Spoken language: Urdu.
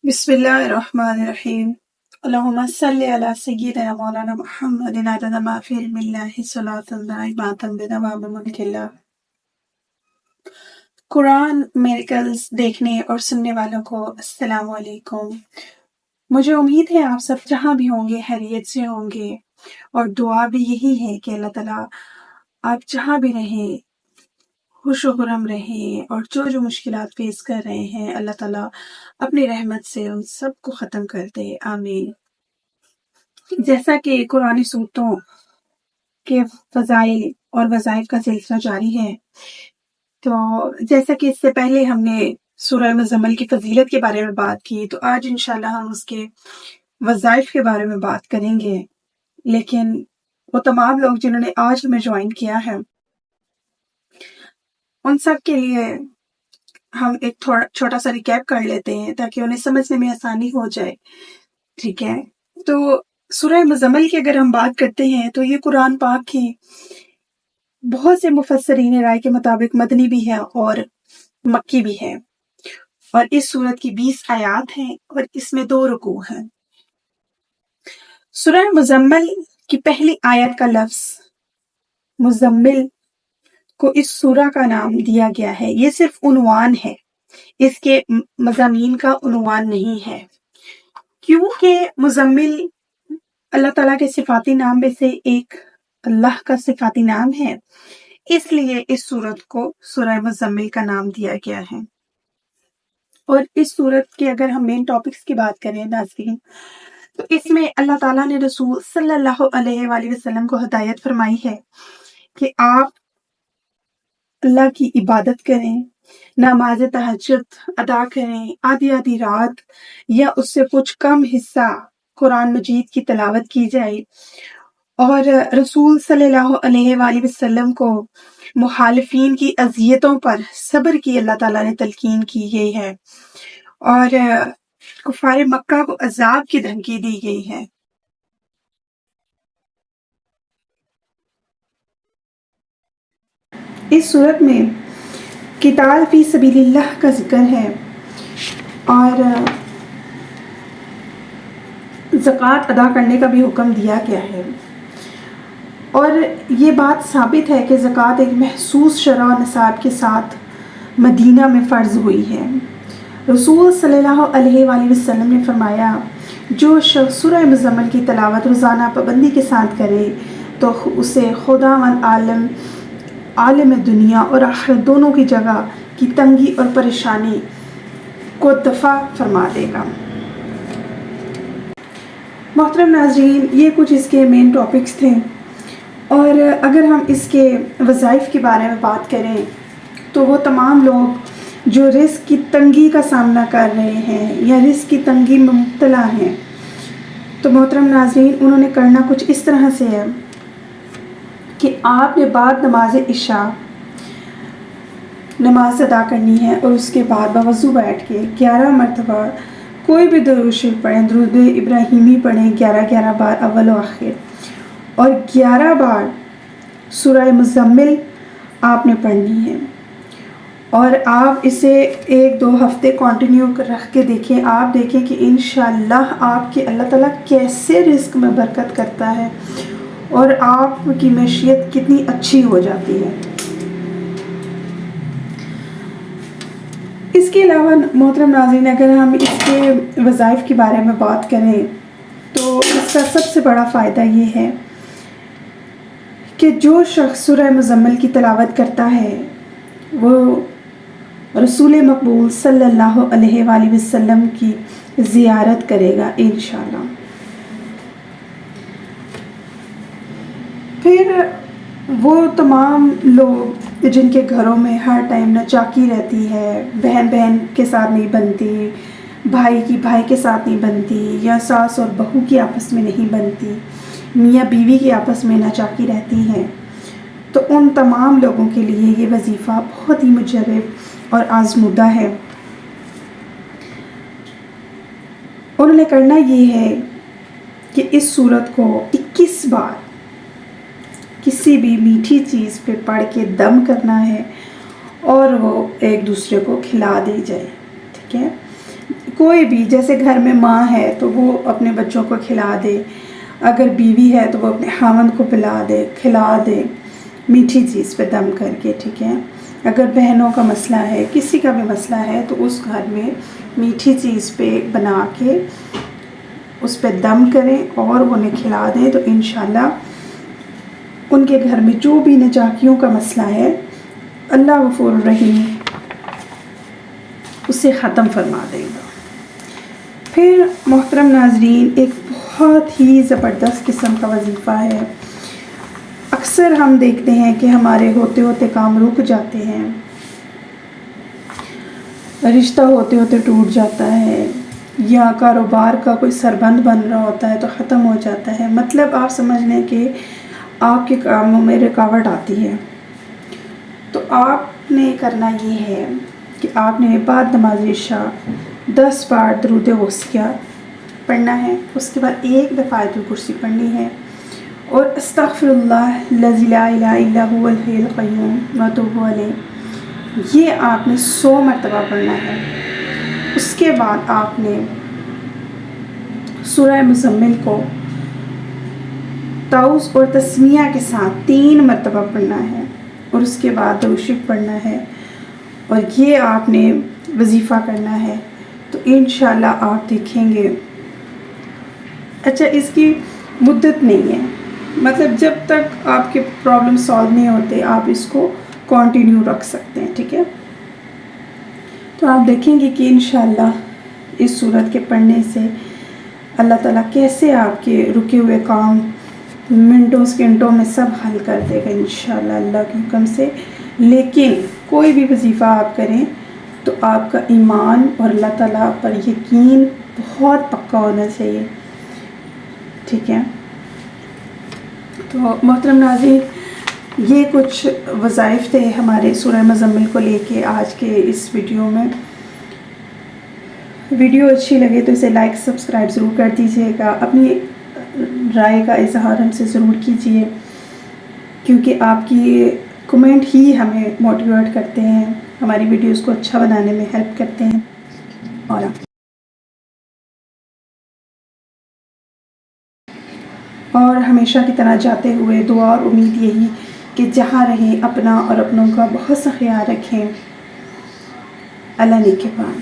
بسم الله الرحمن الرحیم اللهم صل علی سیدنا مولانا محمد عدد ما فی علم اللہ صلاۃ دائمۃ بدوام ملک اللہ۔ قرآن میریکلز دیکھنے اور سننے والوں کو السلام علیکم۔ مجھے امید ہے آپ سب جہاں بھی ہوں گے خیریت سے ہوں گے، اور دعا بھی یہی ہے کہ اللہ تعالیٰ آپ جہاں بھی رہیں خوش و خرم رہیں، اور جو مشکلات فیس کر رہے ہیں اللہ تعالیٰ اپنی رحمت سے ان سب کو ختم کر دے، آمین۔ جیسا کہ قرآن صورتوں کے فضائل اور وظائف کا سلسلہ جاری ہے، تو جیسا کہ اس سے پہلے ہم نے سورہ مزمل کی فضیلت کے بارے میں بات کی، تو آج انشاءاللہ ہم اس کے وظائف کے بارے میں بات کریں گے۔ لیکن وہ تمام لوگ جنہوں نے آج ہمیں جوائن کیا ہے، ان سب کے لیے ہم ایک چھوٹا سا ریکیپ کر لیتے ہیں تاکہ انہیں سمجھنے میں آسانی ہو جائے، ٹھیک ہے؟ تو سورہ مزمل کی اگر ہم بات کرتے ہیں تو یہ قرآن پاک کی بہت سے مفسرین رائے کے مطابق مدنی بھی ہے اور مکی بھی ہے، اور اس سورت کی 20 آیات ہیں اور اس میں 2 رکوع ہیں۔ سورہ مزمل کی پہلی آیت کا لفظ مزمل کو اس سورہ کا نام دیا گیا ہے، یہ صرف عنوان ہے، اس کے مضامین کا عنوان نہیں ہے، کیونکہ مزمل اللہ تعالیٰ کے صفاتی نام میں سے ایک اللہ کا صفاتی نام ہے، اس لیے اس سورت کو سورہ مزمل کا نام دیا گیا ہے۔ اور اس سورت کے اگر ہم مین ٹاپکس کی بات کریں ناظرین، تو اس میں اللہ تعالیٰ نے رسول صلی اللہ علیہ وآلہ وسلم کو ہدایت فرمائی ہے کہ آپ اللہ کی عبادت کریں، نماز تہجد ادا کریں، آدھی رات یا اس سے کچھ کم حصہ قرآن مجید کی تلاوت کی جائے، اور رسول صلی اللہ علیہ وآلہ وسلم کو مخالفین کی اذیتوں پر صبر کی اللہ تعالیٰ نے تلقین کی گئی ہے، اور کفار مکہ کو عذاب کی دھمکی دی گئی ہے۔ اس صورت میں قتال فی سبیل اللہ کا ذکر ہے، اور زکوٰۃ ادا کرنے کا بھی حکم دیا گیا ہے، اور یہ بات ثابت ہے کہ زکوٰۃ ایک محسوس شرح و نصاب کے ساتھ مدینہ میں فرض ہوئی ہے۔ رسول صلی اللہ علیہ وآلہ وسلم نے فرمایا، جو شخص سورہ مزمل کی تلاوت روزانہ پابندی کے ساتھ کرے تو اسے خداوند عالم دنیا اور آخرت دونوں کی جگہ کی تنگی اور پریشانی کو دفع فرما دے گا۔ محترم ناظرین، یہ کچھ اس کے مین ٹاپکس تھے، اور اگر ہم اس کے وظائف کے بارے میں بات کریں تو وہ تمام لوگ جو رزق کی تنگی کا سامنا کر رہے ہیں یا رزق کی تنگی میں مبتلا ہیں، تو محترم ناظرین انہوں نے کرنا کچھ اس طرح سے ہے کہ آپ نے بعد نماز عشاء نماز ادا کرنی ہے، اور اس کے بعد بوضو بیٹھ کے 11 مرتبہ کوئی بھی درود شریف پڑھیں، درود ابراہیمی پڑھیں 11 بار اول و آخر، اور 11 بار سورہ مزمل آپ نے پڑھنی ہے، اور آپ اسے 1-2 ہفتے کنٹینیو رکھ کے دیکھیں، آپ دیکھیں کہ انشاءاللہ آپ کے اللہ تعالیٰ کیسے رزق میں برکت کرتا ہے اور آپ کی معیشت کتنی اچھی ہو جاتی ہے۔ اس کے علاوہ محترم ناظرین، اگر ہم اس کے وظائف کے بارے میں بات کریں تو اس کا سب سے بڑا فائدہ یہ ہے کہ جو شخص سورہ مزمل کی تلاوت کرتا ہے وہ رسول مقبول صلی اللہ علیہ وآلہ وسلم کی زیارت کرے گا انشاءاللہ۔ پھر وہ تمام لوگ جن کے گھروں میں ہر ٹائم ناچاکی رہتی ہے، بہن کے ساتھ نہیں بنتی، بھائی کی بھائی کے ساتھ نہیں بنتی، یا ساس اور بہو کی آپس میں نہیں بنتی، میاں بیوی کی آپس میں ناچاکی رہتی ہے، تو ان تمام لوگوں کے لیے یہ وظیفہ بہت ہی مجرب اور آزمودہ ہے۔ انہوں نے کرنا یہ ہے کہ اس سورت کو 21 بار کسی بھی میٹھی چیز پہ پڑھ کے دم کرنا ہے، اور وہ ایک دوسرے کو کھلا دی جائے، ٹھیک ہے؟ کوئی بھی، جیسے گھر میں ماں ہے تو وہ اپنے بچوں کو کھلا دے، اگر بیوی ہے تو وہ اپنے خاوند کو کھلا دے میٹھی چیز پہ دم کر کے، ٹھیک ہے. اگر بہنوں کا مسئلہ ہے، کسی کا بھی مسئلہ ہے، تو اس گھر میں میٹھی چیز پہ بنا کے اس پہ دم کریں اور انہیں کھلا دیں، تو انشاءاللہ ان کے گھر میں جو بھی نجاکیوں کا مسئلہ ہے اللہ غفور الرحیم اسے ختم فرما دے گا. پھر محترم ناظرین، ایک بہت ہی زبردست قسم کا وظیفہ ہے. اکثر ہم دیکھتے ہیں کہ ہمارے ہوتے ہوتے کام رک جاتے ہیں، رشتہ ہوتے ہوتے ٹوٹ جاتا ہے، یا کاروبار کا کوئی سربند بن رہا ہوتا ہے تو ختم ہو جاتا ہے. مطلب آپ سمجھ لیں کہ آپ کے کاموں میں رکاوٹ آتی ہے. تو آپ نے کرنا یہ ہے کہ آپ نے بعد نماز عشاء 10 بار درود غوثیہ پڑھنا ہے، اس کے بعد 1 دفعہ آیت الکرسی پڑھنی ہے، اور استغفر اللہ الذی لا الہ الا هو الحی القیوم واتوب الیہ یہ آپ نے 100 مرتبہ پڑھنا ہے. اس کے بعد آپ نے سورہ مزمل کو تعوذ اور تسمیہ کے ساتھ 3 مرتبہ پڑھنا ہے، اور اس کے بعد درود شریف پڑھنا ہے، اور یہ آپ نے وظیفہ کرنا ہے. تو انشاءاللہ آپ دیکھیں گے. اچھا، اس کی مدت نہیں ہے، مطلب جب تک آپ کے پرابلم سالو نہیں ہوتے آپ اس کو کنٹینیو رکھ سکتے ہیں، ٹھیک ہے. تو آپ دیکھیں گے کہ انشاءاللہ اس صورت کے پڑھنے سے اللہ تعالیٰ کیسے آپ کے رکے ہوئے کام منٹوں سیکنڈوں میں سب حل کر دے گا انشاءاللہ اللہ کے حکم سے. لیکن کوئی بھی وظیفہ آپ کریں تو آپ کا ایمان اور اللہ تعالیٰ پر یقین بہت پکا ہونا چاہیے، ٹھیک ہے. تو محترم ناظرین، یہ کچھ وظائف تھے ہمارے سورہ مزمل کو لے کے آج کے اس ویڈیو میں. ویڈیو اچھی لگے تو اسے لائک سبسکرائب ضرور کر دیجیے گا. اپنی رائے کا اظہار ہم سے ضرور کیجیے، کیونکہ آپ کی کمنٹ ہی ہمیں موٹیویٹ کرتے ہیں، ہماری ویڈیوز کو اچھا بنانے میں ہیلپ کرتے ہیں. اور ہمیشہ کی طرح جاتے ہوئے دعا اور امید یہی کہ جہاں رہیں اپنا اور اپنوں کا بہت سا خیال رکھیں. اللہ نگہبان.